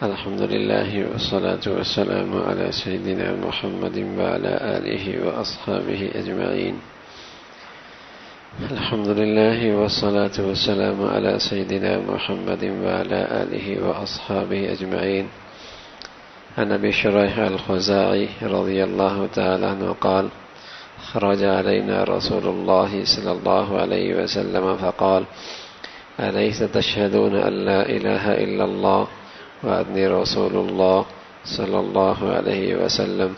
الحمد لله والصلاة والسلام على سيدنا محمد وعلى آله وأصحابه أجمعين. الحمد لله والصلاة والسلام على سيدنا محمد وعلى آله وأصحابه أجمعين. عن أبي شريح الخزاعي رضي الله تعالى عنه قال: خرج علينا رسول الله صلى الله عليه وسلم فقال: أليس تشهدون أن لا إله إلا الله وأني رسول الله صلى الله عليه وسلم؟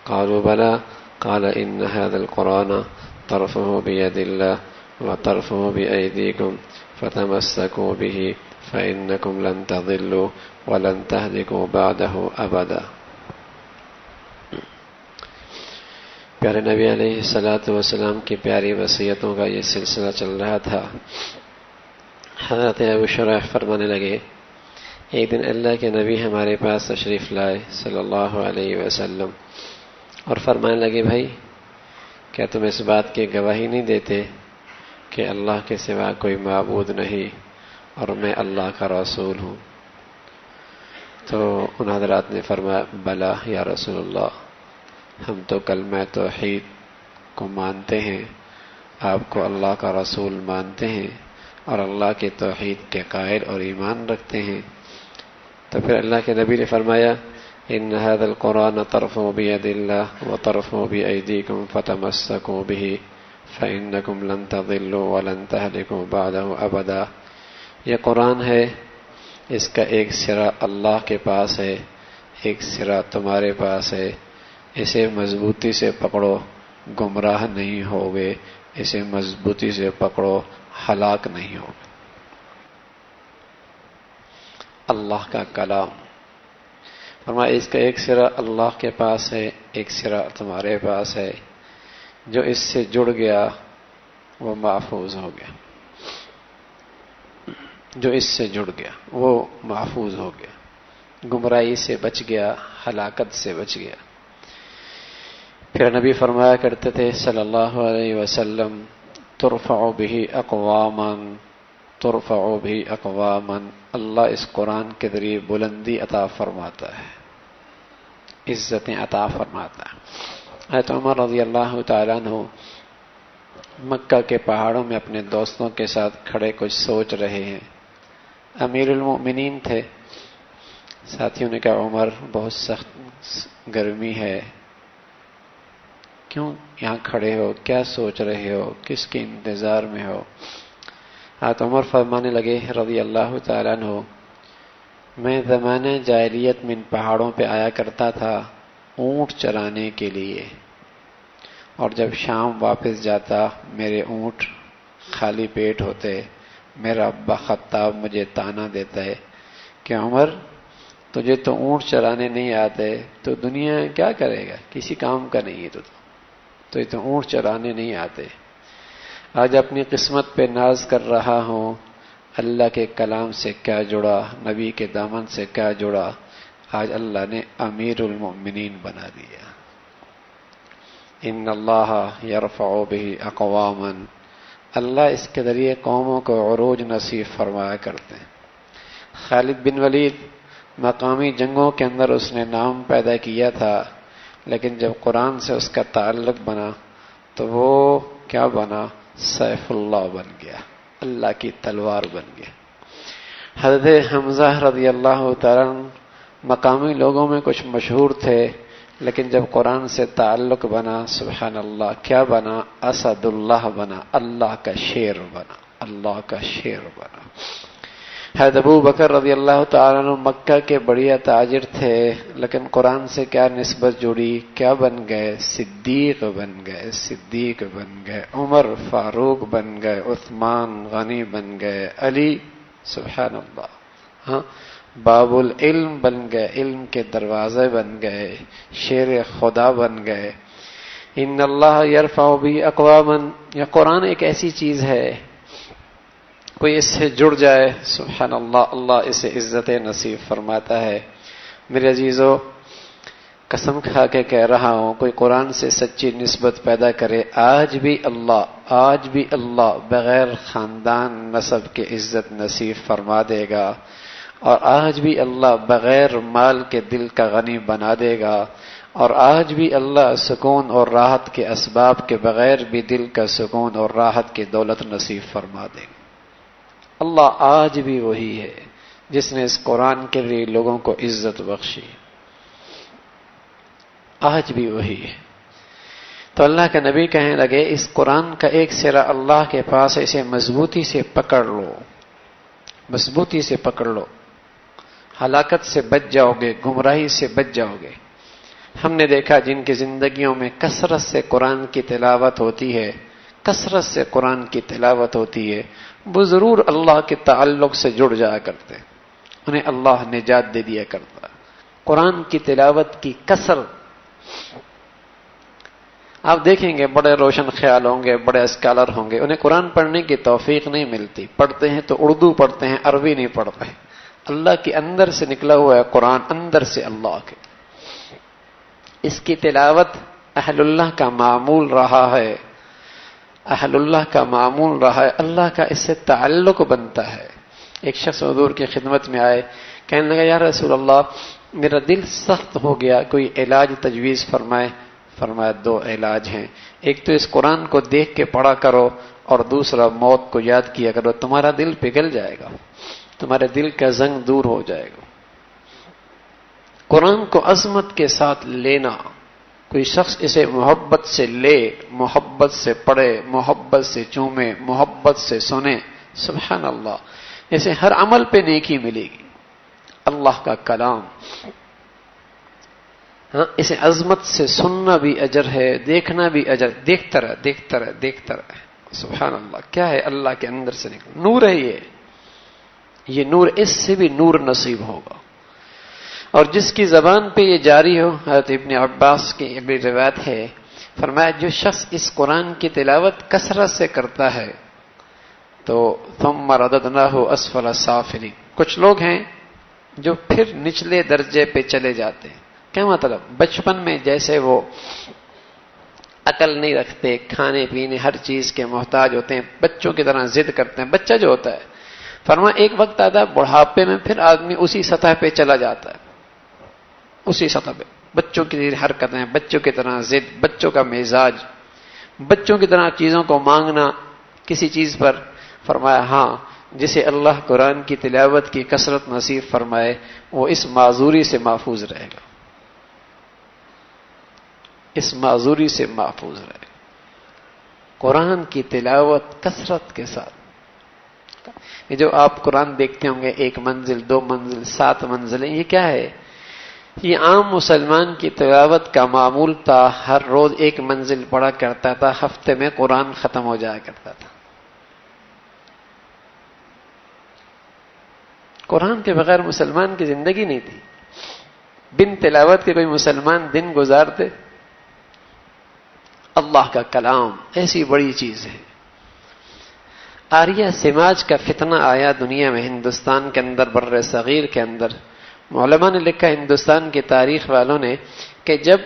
قالوا: بلى. قال: إن هذا القرآن طرفه بيد الله وطرفه بأيديكم فتمسكوا به فإنكم لن تضلوا ولن تهلكوا بعده أبدا. پیارے نبی علیہ الصلوۃ والسلام کی پیاری وصیتوں کا یہ سلسلہ چل رہا تھا. حضرت ابو شریح فرمانے لگے: ایک دن اللہ کے نبی ہمارے پاس تشریف لائے صلی اللہ علیہ وسلم اور فرمانے لگے: بھائی، کیا تم اس بات کی گواہی نہیں دیتے کہ اللہ کے سوا کوئی معبود نہیں اور میں اللہ کا رسول ہوں؟ تو ان حضرات نے فرمایا: بلا یا رسول اللہ، ہم تو کلمہ توحید کو مانتے ہیں، آپ کو اللہ کا رسول مانتے ہیں اور اللہ کے توحید کے قائل اور ایمان رکھتے ہیں. تو پھر اللہ کے نبی نے فرمایا: ان هذا القرآن طرفه بيد الله وطرفه بأيديكم فتمسكوا به فإنكم لن تضلوا ولن تهلكوا بعده ابدا. یہ قرآن ہے، اس کا ایک سرا اللہ کے پاس ہے، ایک سرا تمہارے پاس ہے. اسے مضبوطی سے پکڑو، گمراہ نہیں ہوگے. اسے مضبوطی سے پکڑو، ہلاک نہیں ہوگے. اللہ کا کلام فرمایا اس کا ایک سرا اللہ کے پاس ہے، ایک سرا تمہارے پاس ہے. جو اس سے جڑ گیا وہ محفوظ ہو گیا، جو اس سے جڑ گیا وہ محفوظ ہو گیا، گمراہی سے بچ گیا، ہلاکت سے بچ گیا. پھر نبی فرمایا کرتے تھے صلی اللہ علیہ وسلم: ترفع به اقواما، ترفع به اقواما. اللہ اس قرآن کے ذریعے بلندی عطا فرماتا ہے، عزتیں عطا فرماتا ہے. حضرت عمر رضی اللہ تعالیٰ عنہ مکہ کے پہاڑوں میں اپنے دوستوں کے ساتھ کھڑے کچھ سوچ رہے ہیں. امیر المؤمنین تھے. ساتھیوں نے کہا: عمر، بہت سخت گرمی ہے، کیوں یہاں کھڑے ہو؟ کیا سوچ رہے ہو؟ کس کے انتظار میں ہو؟ حضرت عمر فرمانے لگے رضی اللہ تعالیٰ عنہ: میں زمانہ جاہلیت میں ان پہاڑوں پہ آیا کرتا تھا اونٹ چرانے کے لیے، اور جب شام واپس جاتا میرے اونٹ خالی پیٹ ہوتے. میرا ابا خطاب مجھے تانا دیتا ہے کہ عمر، تجھے تو اونٹ چرانے نہیں آتے تو دنیا کیا کرے گا؟ کسی کام کا نہیں ہے تو یہ تو اونٹ چرانے نہیں آتے. آج اپنی قسمت پہ ناز کر رہا ہوں، اللہ کے کلام سے کیا جڑا، نبی کے دامن سے کیا جڑا، آج اللہ نے امیر المؤمنین بنا دیا. ان اللہ یرفع به اقواما، اللہ اس کے ذریعے قوموں کو عروج نصیب فرمایا کرتے ہیں. خالد بن ولید مقامی جنگوں کے اندر اس نے نام پیدا کیا تھا، لیکن جب قرآن سے اس کا تعلق بنا تو وہ کیا بنا؟ سیف اللہ بن گیا، اللہ کی تلوار بن گیا. حضرت حمزہ رضی اللہ تعالیٰ مقامی لوگوں میں کچھ مشہور تھے، لیکن جب قرآن سے تعلق بنا، سبحان اللہ، کیا بنا؟ اسد اللہ بنا، اللہ کا شیر بنا، اللہ کا شیر بنا. حضرت ابو بکر رضی اللہ تعالیٰ عنہ مکہ کے بڑھیا تاجر تھے، لیکن قرآن سے کیا نسبت جڑی؟ کیا بن گئے؟ صدیق بن گئے، صدیق بن گئے. عمر فاروق بن گئے، عثمان غنی بن گئے، علی سبحان اللہ ہاں باب العلم بن گئے، علم کے دروازے بن گئے، شیر خدا بن گئے. ان اللہ یرفع به اقواما، یہ قرآن ایک ایسی چیز ہے، کوئی اس سے جڑ جائے سبحان اللہ، اللہ اسے عزت نصیب فرماتا ہے. میرے عزیزو، قسم کھا کے کہہ رہا ہوں، کوئی قرآن سے سچی نسبت پیدا کرے، آج بھی اللہ بغیر خاندان نسب کے عزت نصیب فرما دے گا. اور آج بھی اللہ بغیر مال کے دل کا غنی بنا دے گا، اور آج بھی اللہ سکون اور راحت کے اسباب کے بغیر بھی دل کا سکون اور راحت کی دولت نصیب فرما دے گا۔ اللہ آج بھی وہی ہے جس نے اس قرآن کے لیے لوگوں کو عزت بخشی، آج بھی وہی ہے۔ تو اللہ کے نبی کہنے لگے اس قرآن کا ایک سرا اللہ کے پاس ہے، اسے مضبوطی سے پکڑ لو، مضبوطی سے پکڑ لو، ہلاکت سے بچ جاؤ گے، گمراہی سے بچ جاؤ گے۔ ہم نے دیکھا جن کی زندگیوں میں کثرت سے قرآن کی تلاوت ہوتی ہے، کثرت سے قرآن کی تلاوت ہوتی ہے، وہ ضرور اللہ کے تعلق سے جڑ جایا کرتے ہیں، انہیں اللہ نجات دے دیا کرتا ہے۔ قرآن کی تلاوت کی کثرت، آپ دیکھیں گے بڑے روشن خیال ہوں گے، بڑے اسکالر ہوں گے، انہیں قرآن پڑھنے کی توفیق نہیں ملتی، پڑھتے ہیں تو اردو پڑھتے ہیں، عربی نہیں پڑھتے ہیں۔ اللہ کے اندر سے نکلا ہوا ہے قرآن، اندر سے اللہ کے، اس کی تلاوت اہل اللہ کا معمول رہا ہے، اہل اللہ کا معمول رہا ہے، اللہ کا اس سے تعلق بنتا ہے۔ ایک شخص حضور کی خدمت میں آئے، کہنے لگا یا رسول اللہ میرا دل سخت ہو گیا، کوئی علاج تجویز فرمائے۔ فرمایا دو علاج ہیں، ایک تو اس قرآن کو دیکھ کے پڑھا کرو، اور دوسرا موت کو یاد کیا کرو، تمہارا دل پگھل جائے گا، تمہارے دل کا زنگ دور ہو جائے گا۔ قرآن کو عظمت کے ساتھ لینا، کوئی شخص اسے محبت سے لے، محبت سے پڑھے، محبت سے چومے، محبت سے سنے، سبحان اللہ، اسے ہر عمل پہ نیکی ملے گی۔ اللہ کا کلام، ہاں اسے عظمت سے سننا بھی اجر ہے، دیکھنا بھی اجر، دیکھتا رہے دیکھتا رہے دیکھتا رہے، سبحان اللہ، کیا ہے اللہ کے اندر سے نکل نور ہے یہ نور، اس سے بھی نور نصیب ہوگا۔ اور جس کی زبان پہ یہ جاری ہو، حضرت ابن عباس کی ابھی روایت ہے، فرمایا جو شخص اس قرآن کی تلاوت کثرت سے کرتا ہے تو ثم رددناہ اسفل سافلین، کچھ لوگ ہیں جو پھر نچلے درجے پہ چلے جاتے ہیں۔ کیا مطلب؟ بچپن میں جیسے وہ عقل نہیں رکھتے، کھانے پینے ہر چیز کے محتاج ہوتے ہیں، بچوں کی طرح ضد کرتے ہیں، بچہ جو ہوتا ہے، فرمایا ایک وقت آتا ہے بڑھاپے میں پھر آدمی اسی سطح پہ چلا جاتا ہے، اسی سطح پہ بچوں کی حرکتیں، بچوں کی طرح ضد، بچوں کا مزاج، بچوں کی طرح چیزوں کو مانگنا کسی چیز پر۔ فرمایا ہاں جسے اللہ قرآن کی تلاوت کی کثرت نصیب فرمائے وہ اس معذوری سے محفوظ رہے گا، اس معذوری سے محفوظ رہے گا۔ قرآن کی تلاوت کثرت کے ساتھ، یہ جو آپ قرآن دیکھتے ہوں گے 1 منزل 2 منزل 7 منزلیں، یہ کیا ہے؟ یہ عام مسلمان کی تلاوت کا معمول تھا، ہر روز 1 منزل پڑھا کرتا تھا، ہفتے میں قرآن ختم ہو جایا کرتا تھا۔ قرآن کے بغیر مسلمان کی زندگی نہیں تھی، بن تلاوت کے کوئی مسلمان دن گزارتے؟ اللہ کا کلام ایسی بڑی چیز ہے۔ آریہ سماج کا فتنہ آیا دنیا میں، ہندوستان کے اندر، بر صغیر کے اندر۔ علماء نے لکھا ہندوستان کی تاریخ والوں نے کہ جب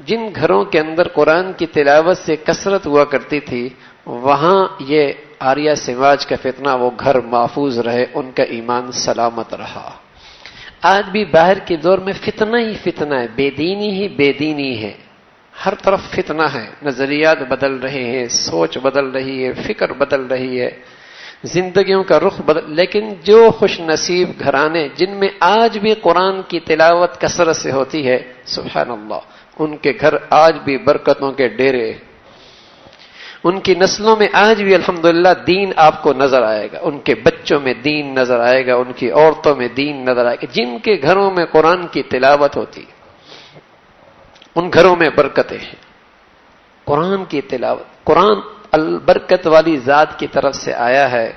جن گھروں کے اندر قرآن کی تلاوت سے کثرت ہوا کرتی تھی وہاں یہ آریہ سماج کا فتنہ، وہ گھر محفوظ رہے، ان کا ایمان سلامت رہا۔ آج بھی باہر کے دور میں فتنہ ہی فتنہ ہے، بے دینی ہی بے دینی ہے، ہر طرف فتنہ ہے، نظریات بدل رہے ہیں، سوچ بدل رہی ہے، فکر بدل رہی ہے، زندگیوں کا رخ بدل، لیکن جو خوش نصیب گھرانے جن میں آج بھی قرآن کی تلاوت کثرت سے ہوتی ہے، سبحان اللہ، ان کے گھر آج بھی برکتوں کے ڈیرے، ان کی نسلوں میں آج بھی الحمدللہ دین آپ کو نظر آئے گا، ان کے بچوں میں دین نظر آئے گا، ان کی عورتوں میں دین نظر آئے گا، جن کے گھروں میں قرآن کی تلاوت ہوتی ان گھروں میں برکتیں ہیں۔ قرآن کی تلاوت، قرآن البرکت والی ذات کی طرف سے آیا ہے،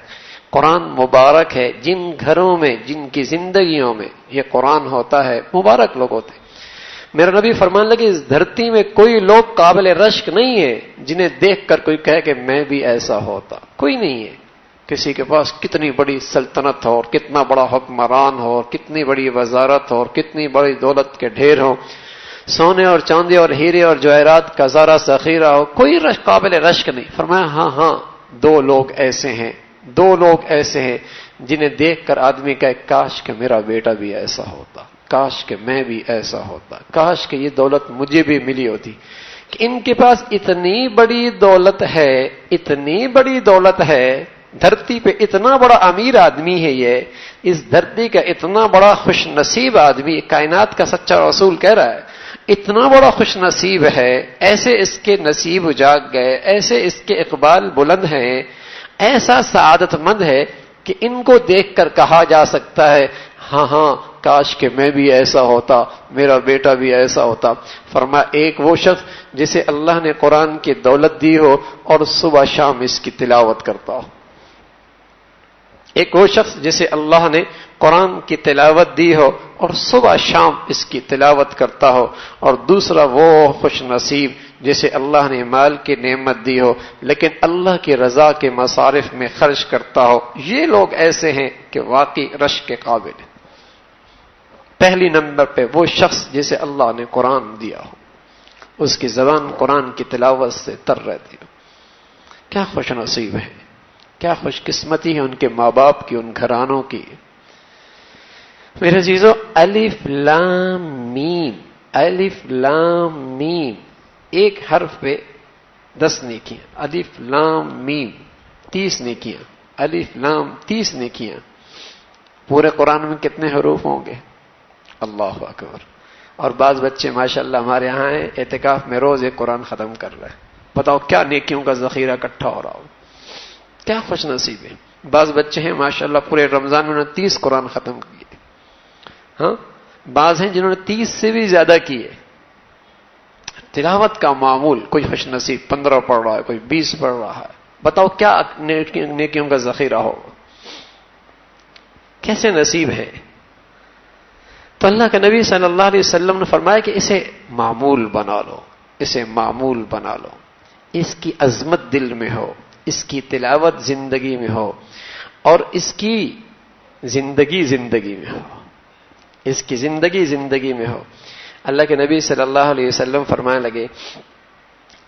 قرآن مبارک ہے، جن گھروں میں، جن کی زندگیوں میں یہ قرآن ہوتا ہے مبارک لوگ ہوتے ہیں۔ میرا نبی فرمان لگے اس دھرتی میں کوئی لوگ قابل رشک نہیں ہے جنہیں دیکھ کر کوئی کہے کہ میں بھی ایسا ہوتا، کوئی نہیں ہے۔ کسی کے پاس کتنی بڑی سلطنت ہو اور کتنا بڑا حکمران ہو اور کتنی بڑی وزارت ہو اور کتنی بڑی دولت کے ڈھیر ہو، سونے اور چاندی اور ہیرے اور جواہرات کا زارہ ذخیرہ ہو، کوئی قابل رشک نہیں۔ فرمایا ہاں 2 لوگ ایسے ہیں، 2 لوگ ایسے ہیں جنہیں دیکھ کر آدمی کہے کاش کہ میرا بیٹا بھی ایسا ہوتا، کاش کہ میں بھی ایسا ہوتا، کاش کہ یہ دولت مجھے بھی ملی ہوتی. کہ ان کے پاس اتنی بڑی دولت ہے، اتنی بڑی دولت ہے، دھرتی پہ اتنا بڑا امیر آدمی ہے یہ، اس دھرتی کا اتنا بڑا خوش نصیب آدمی، کائنات کا سچا رسول کہہ رہا ہے اتنا بڑا خوش نصیب ہے، ایسے اس کے نصیب جاگ گئے، ایسے اس کے اقبال بلند ہیں، ایسا سعادت مند ہے کہ ان کو دیکھ کر کہا جا سکتا ہے ہاں ہاں کاش کہ میں بھی ایسا ہوتا، میرا بیٹا بھی ایسا ہوتا. فرمایا ایک وہ شخص جسے اللہ نے قرآن کی دولت دی ہو اور صبح شام اس کی تلاوت کرتا ہو. ایک وہ شخص جسے اللہ نے قرآن کی تلاوت دی ہو اور صبح شام اس کی تلاوت کرتا ہو. اور دوسرا وہ خوش نصیب جسے اللہ نے مال کی نعمت دی ہو لیکن اللہ کی رضا کے مصارف میں خرچ کرتا ہو. یہ لوگ ایسے ہیں کہ واقعی رشک کے قابل ہیں. پہلی نمبر پہ وہ شخص جسے اللہ نے قرآن دیا ہو، اس کی زبان قرآن کی تلاوت سے تر رہتی ہو. کیا خوش نصیب ہے، کیا خوش قسمتی ہے ان کے ماں باپ کی، ان گھرانوں کی. میرے عزیزو، الف لام میم، الف لام میم، ایک حرف پہ 10 نیکیاں. الف لام میم 30 نیکیاں، الف لام 30 نیکیاں. پورے قرآن میں کتنے حروف ہوں گے؟ اللہ اکبر. اور بعض بچے ماشاءاللہ ہمارے یہاں ہیں اعتکاف میں روز ایک قرآن ختم کر رہے ہیں. بتاؤ کیا نیکیوں کا ذخیرہ اکٹھا ہو رہا ہو، کیا خوش نصیب ہے. بعض بچے ہیں ماشاءاللہ پورے رمضان میں انہوں نے 30 قرآن ختم کیے. ہاں بعض ہیں جنہوں نے 30 سے بھی زیادہ کیے. تلاوت کا معمول، کوئی خوش نصیب 15 پڑھ رہا ہے، کوئی 20 پڑھ رہا ہے. بتاؤ کیا نیکیوں کا ذخیرہ ہوگا، کیسے نصیب ہے. تو اللہ کے نبی صلی اللہ علیہ وسلم نے فرمایا کہ اسے معمول بنا لو، اسے معمول بنا لو. اس کی عظمت دل میں ہو، اس کی تلاوت زندگی میں ہو، اور اس کی زندگی میں ہو، اس کی زندگی میں ہو. اللہ کے نبی صلی اللہ علیہ وسلم فرمانے لگے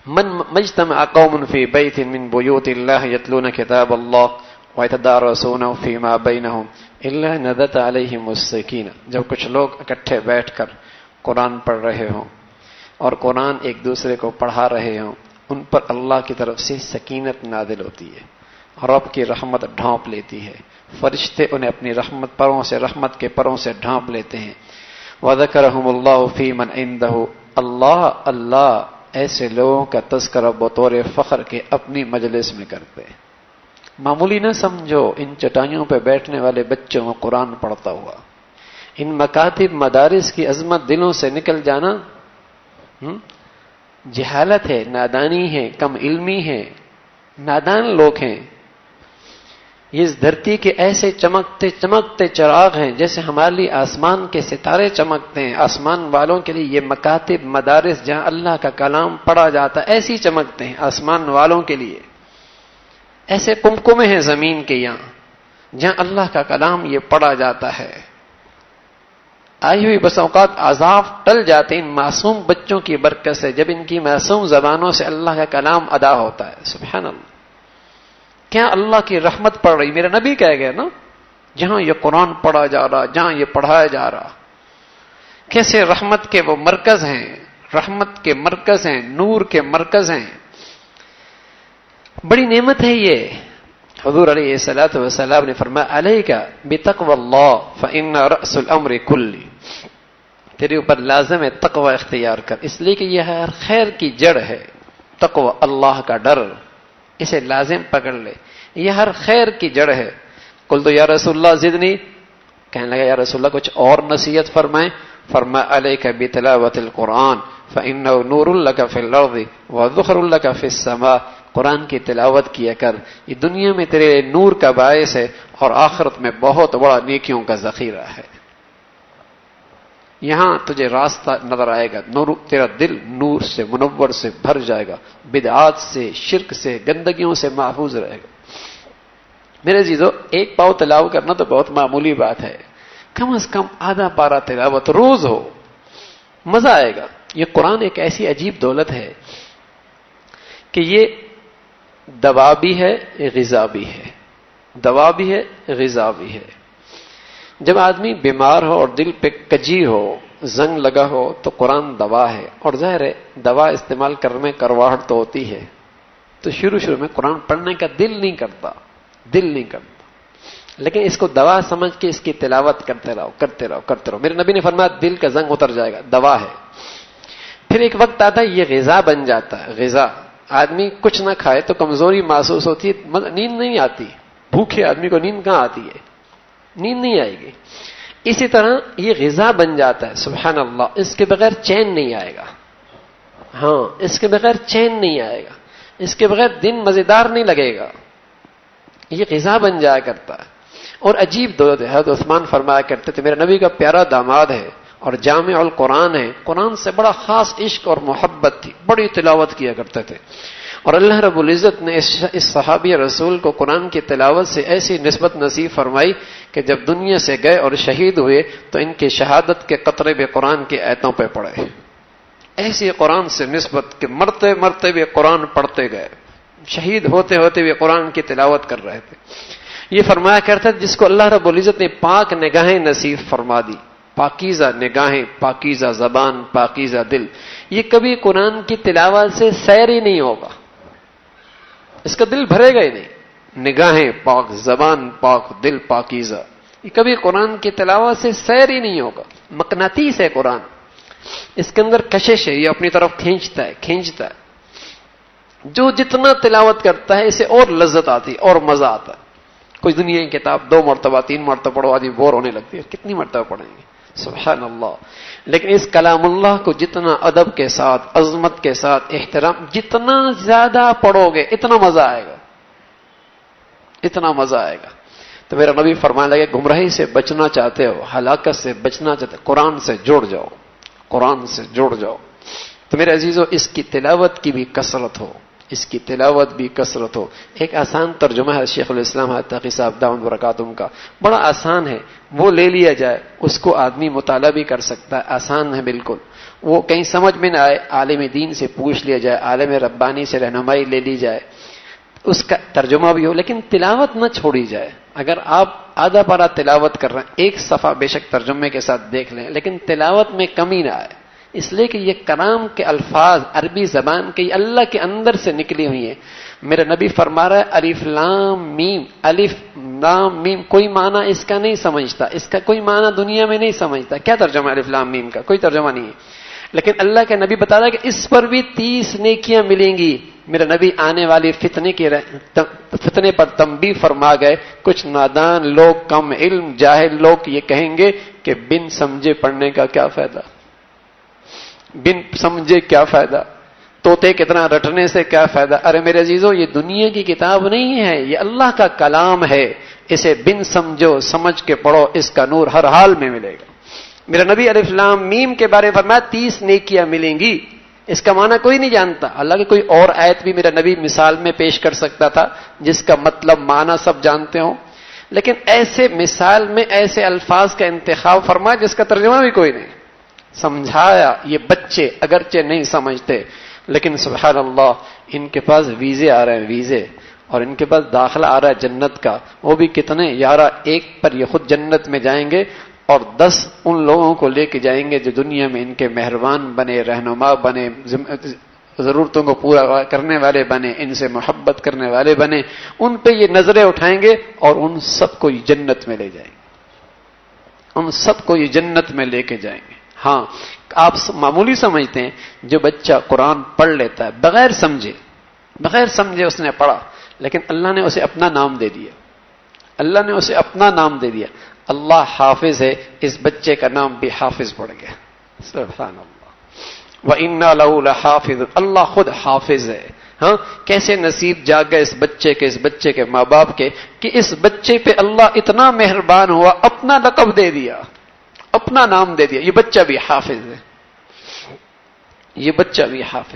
من مجتمع قوم فی بیت من بیوت اللہ یتلون کتاب اللہ ویتدارسونہ فیما بینہم الا نزلت علیہم السکینہ. جب کچھ لوگ اکٹھے بیٹھ کر قرآن پڑھ رہے ہوں اور قرآن ایک دوسرے کو پڑھا رہے ہوں، ان پر اللہ کی طرف سے سکینت نازل ہوتی ہے، رب کی رحمت ڈھانپ لیتی ہے. فرشتے انہیں اپنی رحمت کے پروں سے ڈھانپ لیتے ہیں. وَذَكَرَهُمُ اللَّهُ فِي مَنْ عِنْدَهُ. اللہ ایسے لوگوں کا تذکرہ بطور فخر کے اپنی مجلس میں کرتے ہیں. معمولی نہ سمجھو ان چٹائیوں پہ بیٹھنے والے بچوں کو قرآن پڑھتا ہوا. ان مکاتب مدارس کی عظمت دلوں سے نکل جانا جہالت ہے، نادانی ہے، کم علمی ہے، نادان لوگ ہیں. یہ اس دھرتی کے ایسے چمکتے چراغ ہیں جیسے ہمارے لیے آسمان کے ستارے چمکتے ہیں. آسمان والوں کے لیے یہ مکاتب مدارس جہاں اللہ کا کلام پڑھا جاتا ہے ایسی چمکتے ہیں. آسمان والوں کے لیے ایسے کمکمے ہیں زمین کے یہاں جہاں اللہ کا کلام یہ پڑھا جاتا ہے. آئی ہوئی بس اوقات عذاب ٹل جاتے ان معصوم بچوں کی برکت سے جب ان کی معصوم زبانوں سے اللہ کا کلام ادا ہوتا ہے. سبحان اللہ، کیا اللہ کی رحمت پڑ رہی. میرا نبی کہہ گیا نا، جہاں یہ قرآن پڑھا جا رہا، جہاں یہ پڑھایا جا رہا، کیسے رحمت کے وہ مرکز ہیں، رحمت کے مرکز ہیں، نور کے مرکز ہیں. بڑی نعمت ہے یہ. حضور علیہ الصلوۃ والسلام نے فرمایا علیک بتقوی اللہ فإن رأس الامر کلی. تیرے اوپر لازم ہے تقوی اختیار کر، اس لیے کہ یہ ہر خیر کی جڑ ہے. تقوی، اللہ کا ڈر، اسے لازم پکڑ لے، یہ ہر خیر کی جڑ ہے. قلت یا رسول اللہ زدنی، کہنے لگا یا رسول اللہ کچھ اور نصیحت فرمائیں. فرمایا علیک بتلاوت القرآن فإنه نور لک فی الارض وذخر لک فی السماء. قرآن کی تلاوت کیا کر، یہ دنیا میں تیرے نور کا باعث ہے اور آخرت میں بہت بڑا نیکیوں کا ذخیرہ ہے. یہاں تجھے راستہ نظر آئے گا، نور، تیرا دل نور سے منور سے بھر جائے گا، بدعات سے، شرک سے، گندگیوں سے محفوظ رہے گا. میرے عزیزو، ایک پاؤ تلاوت کرنا تو بہت معمولی بات ہے. کم از کم آدھا پارا تلاوت روز ہو، مزہ آئے گا. یہ قرآن ایک ایسی عجیب دولت ہے کہ یہ دوا بھی ہے، غذا بھی ہے. دوا بھی ہے، غذا بھی ہے۔ جب آدمی بیمار ہو اور دل پہ کجی ہو، زنگ لگا ہو، تو قرآن دوا ہے، اور ظاہر ہے دوا استعمال کرنے میں کرواہٹ تو ہوتی ہے، تو شروع میں قرآن پڑھنے کا دل نہیں کرتا، لیکن اس کو دوا سمجھ کے اس کی تلاوت کرتے رہو۔ میرے نبی نے فرمایا دل کا زنگ اتر جائے گا، دوا ہے۔ پھر ایک وقت آتا ہے یہ غذا بن جاتا ہے۔ غذا، آدمی کچھ نہ کھائے تو کمزوری محسوس ہوتی ہے، نیند نہیں آتی، بھوکے آدمی کو نیند کہاں آتی ہے؟ نیند نہیں آئے گی۔ اسی طرح یہ غذا بن جاتا ہے، سبحان اللہ، اس کے بغیر چین نہیں آئے گا۔ ہاں، اس کے بغیر چین نہیں آئے گا، اس کے بغیر دن مزیدار نہیں لگے گا، یہ غذا بن جایا کرتا ہے۔ اور عجیب دو حضرت عثمان فرمایا کرتے تھے، میرے نبی کا پیارا داماد ہے اور جامع القرآن ہے، قرآن سے بڑا خاص عشق اور محبت تھی، بڑی تلاوت کیا کرتے تھے، اور اللہ رب العزت نے اس صحابی رسول کو قرآن کی تلاوت سے ایسی نسبت نصیب فرمائی کہ جب دنیا سے گئے اور شہید ہوئے تو ان کی شہادت کے قطرے بھی قرآن کی آیتوں پہ پڑے، ایسی قرآن سے نسبت کہ مرتے مرتے بھی قرآن پڑھتے گئے، شہید ہوتے ہوتے بھی قرآن کی تلاوت کر رہے تھے۔ یہ فرمایا کرتا ہے جس کو اللہ رب العزت نے پاک نگاہیں نصیب فرما دی، پاکیزہ نگاہیں، پاکیزہ زبان، پاکیزہ دل، یہ کبھی قرآن کی تلاوت سے سیر ہی نہیں ہوگا، اس کا دل بھرے گا ہی نہیں۔ نگاہیں پاک، زبان پاک، دل پاکیزہ، یہ کبھی قرآن کی تلاوت سے سیر ہی نہیں ہوگا۔ مقناطیس ہے قرآن، اس کے اندر کشش ہے، یہ اپنی طرف کھینچتا ہے۔ جو جتنا تلاوت کرتا ہے اسے اور لذت آتی اور مزہ آتا ہے۔ کوئی دنیا کی کتاب 2 مرتبہ 3 مرتبہ پڑھو آدمی بور ہونے لگتی ہے، کتنی مرتبہ پڑھیں گے؟ سبحان اللہ۔ لیکن اس کلام اللہ کو جتنا ادب کے ساتھ، عظمت کے ساتھ، احترام، جتنا زیادہ پڑھو گے اتنا مزہ آئے گا۔ تو میرا نبی فرمانے لگے گمراہی سے بچنا چاہتے ہو، ہلاکت سے بچنا چاہتے ہو، قرآن سے جڑ جاؤ۔ تو میرے عزیزو، اس کی تلاوت کی بھی کثرت ہو۔ ایک آسان ترجمہ ہے شیخ الاسلام حضرت تقی صاحب دامت برکاتہم کا، بڑا آسان ہے، وہ لے لیا جائے، اس کو آدمی مطالعہ بھی کر سکتا ہے، آسان ہے بالکل۔ وہ کہیں سمجھ میں نہ آئے، عالم دین سے پوچھ لیا جائے، عالم ربانی سے رہنمائی لے لی جائے، اس کا ترجمہ بھی ہو، لیکن تلاوت نہ چھوڑی جائے۔ اگر آپ آدھا پارہ تلاوت کر رہے ہیں، ایک صفحہ بے شک ترجمے کے ساتھ دیکھ لیں، لیکن تلاوت میں کمی نہ آئے، اس لیے کہ یہ کلام کے الفاظ عربی زبان کے اللہ کے اندر سے نکلی ہوئی ہیں۔ میرا نبی فرما رہا ہے الف لام میم، کوئی معنی اس کا نہیں سمجھتا، اس کا کوئی معنی دنیا میں نہیں سمجھتا، کیا ترجمہ ہے الف لام میم کا؟ کوئی ترجمہ نہیں ہے، لیکن اللہ کے نبی بتا رہا ہے کہ اس پر بھی 30 نیکیاں ملیں گی۔ میرا نبی آنے والی فتنے پر تنبیہ فرما گئے، کچھ نادان لوگ، کم علم، جاہل لوگ یہ کہیں گے کہ بن سمجھے پڑھنے کا کیا فائدہ، طوطے کتنا رٹنے سے کیا فائدہ؟ ارے میرے عزیزو، یہ دنیا کی کتاب نہیں ہے، یہ اللہ کا کلام ہے، اسے بن سمجھو، سمجھ کے پڑھو، اس کا نور ہر حال میں ملے گا۔ میرا نبی الف لام میم کے بارے میں فرمایا 30 نیکیاں ملیں گی، اس کا معنی کوئی نہیں جانتا۔ حالانکہ کوئی اور آیت بھی میرا نبی مثال میں پیش کر سکتا تھا جس کا مطلب معنی سب جانتے ہوں، لیکن ایسے مثال میں ایسے الفاظ کا انتخاب فرمایا جس کا ترجمہ بھی کوئی نہیں سمجھایا۔ یہ بچے اگرچہ نہیں سمجھتے، لیکن سبحان اللہ ان کے پاس ویزے آ رہے ہیں، ویزے، اور ان کے پاس داخلہ آ رہا ہے جنت کا، وہ بھی کتنے؟ 11 ایک پر یہ خود جنت میں جائیں گے اور 10 ان لوگوں کو لے کے جائیں گے جو دنیا میں ان کے مہربان بنے، رہنما بنے، ضرورتوں کو پورا کرنے والے بنے، ان سے محبت کرنے والے بنے، ان پہ یہ نظریں اٹھائیں گے اور ان سب کو یہ جنت میں لے جائیں گے، ان سب کو یہ جنت میں لے کے جائیں گے۔ ہاں، آپ معمولی سمجھتے ہیں جو بچہ قرآن پڑھ لیتا ہے بغیر سمجھے اس نے پڑھا، لیکن اللہ نے اسے اپنا نام دے دیا، اللہ حافظ ہے، اس بچے کا نام بھی حافظ پڑ گیا، سبحان اللہ۔ وَإِنَّا لَهُ لَحَافِظٌ، اللہ خود حافظ ہے۔ ہاں، کیسے نصیب جاگ گئے اس بچے کے ماں باپ کے کہ اس بچے پہ اللہ اتنا مہربان ہوا، اپنا لقب دے دیا، اپنا نام دے دیا، یہ بچہ بھی حافظ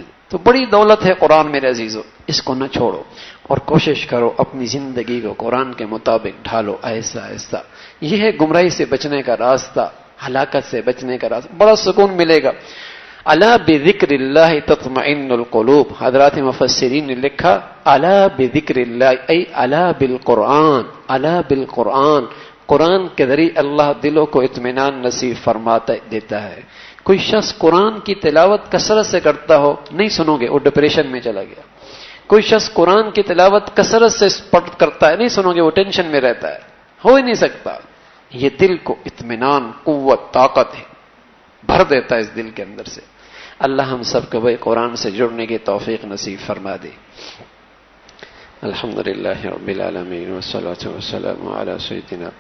ہے، تو بڑی دولت ہے قرآن میرے عزیزو، اس کو نہ چھوڑو اور کوشش کرو اپنی زندگی کو قرآن کے مطابق ڈھالو، آہستہ آہستہ۔ یہ ہے گمراہی سے بچنے کا راستہ، ہلاکت سے بچنے کا راستہ، بڑا سکون ملے گا۔ الا بذکر اللہ تطمئن القلوب. حضرات مفسرین نے لکھا الا بذکر اللہ ای الا بالقرآن، الا بالقرآن، قرآن کے ذریعے اللہ دلوں کو اطمینان نصیب فرماتا دیتا ہے. کوئی شخص قرآن کی تلاوت کثرت سے کرتا ہو، نہیں سنو گے وہ ڈپریشن میں چلا گیا. کوئی شخص قرآن کی تلاوت کثرت سے کرتا ہے، نہیں سنو گے وہ ٹینشن میں رہتا ہے، ہو ہی نہیں سکتا. یہ دل کو اطمینان، قوت، طاقت ہے، بھر دیتا ہے اس دل کے اندر سے. اللہ ہم سب کو بھائی قرآن سے جڑنے کی توفیق نصیب فرما دے. الحمدللہ رب العالمین والصلاة والسلام علی سیدنا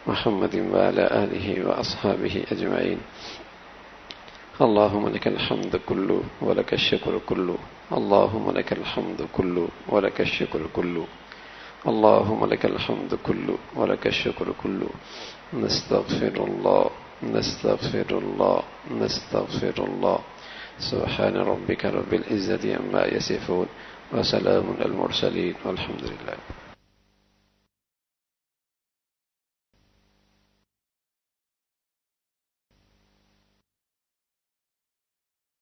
محمد وعلى آله وأصحابه أجمعين. اللهم لك الحمد كله ولك الشكر كله، اللهم لك الحمد كله ولك الشكر كله، اللهم لك الحمد كله ولك الشكر كله. نستغفر الله نستغفر الله نستغفر الله. سبحان ربك رب العزة عما يصفون وسلام على المرسلين والحمد لله.